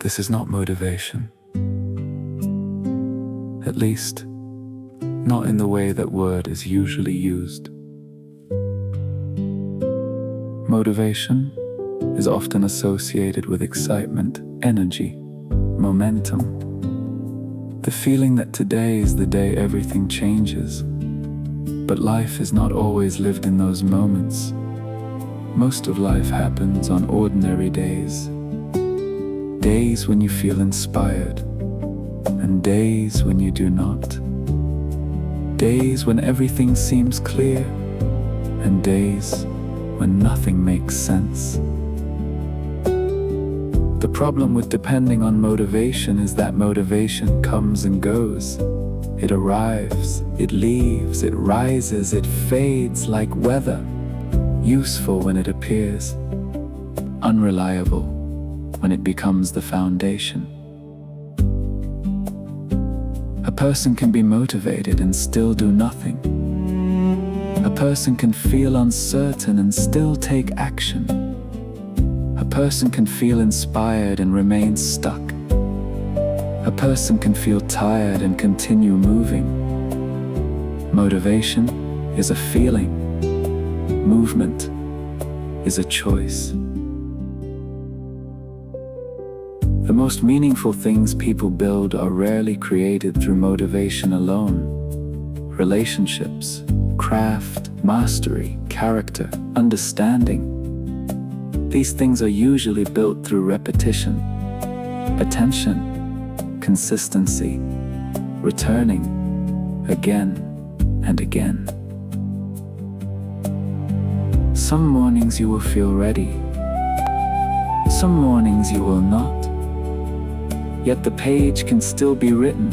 This is not motivation. At least, not in the way that word is usually used. Motivation is often associated with excitement, energy, momentum. The feeling that today is the day everything changes. But life is not always lived in those moments. Most of life happens on ordinary days. Days when you feel inspired, and days when you do not. Days when everything seems clear, and days when nothing makes sense. The problem with depending on motivation is that motivation comes and goes. It arrives, it leaves, it rises, it fades like weather. Useful when it appears, unreliable when it becomes the foundation. A person can be motivated and still do nothing. A person can feel uncertain and still take action. A person can feel inspired and remain stuck. A person can feel tired and continue moving. Motivation is a feeling. Movement is a choice. The most meaningful things people build are rarely created through motivation alone. Relationships, craft, mastery, character, understanding. These things are usually built through repetition, attention, consistency, returning again and again. Some mornings you will feel ready. Some mornings you will not. Yet the page can still be written.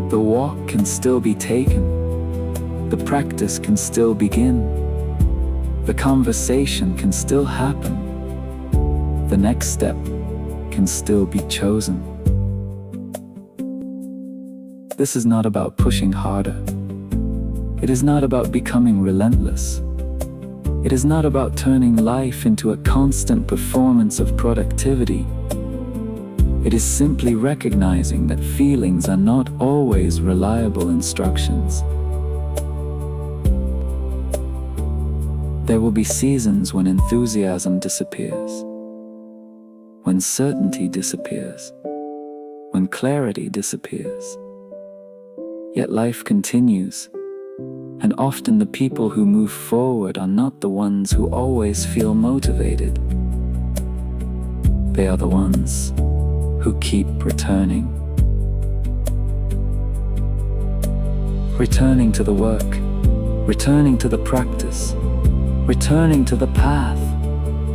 The walk can still be taken. The practice can still begin. The conversation can still happen. The next step can still be chosen. This is not about pushing harder. It is not about becoming relentless. It is not about turning life into a constant performance of productivity. It is simply recognizing that feelings are not always reliable instructions. There will be seasons when enthusiasm disappears, when certainty disappears, when clarity disappears. Yet life continues, and often the people who move forward are not the ones who always feel motivated. They are the ones who keep returning. Returning to the work, returning to the practice, returning to the path,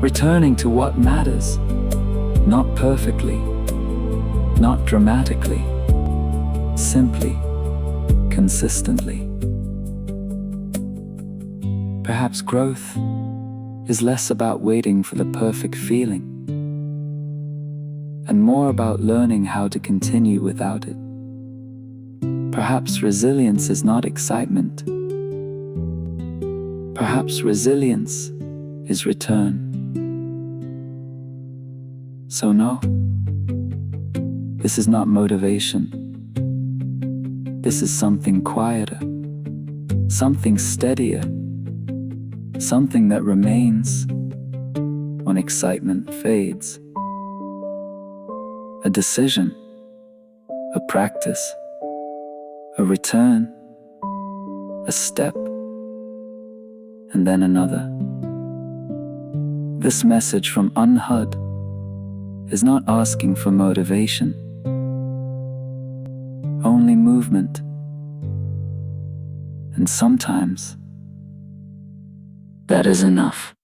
returning to what matters. Not perfectly, not dramatically, simply, consistently. Perhaps growth is less about waiting for the perfect feeling, and more about learning how to continue without it. Perhaps resilience is not excitement. Perhaps resilience is return. So no, this is not motivation. This is something quieter, something steadier, something that remains when excitement fades. A decision, a practice, a return, a step, and then another. This message from Anhad is not asking for motivation, only movement. And sometimes that is enough.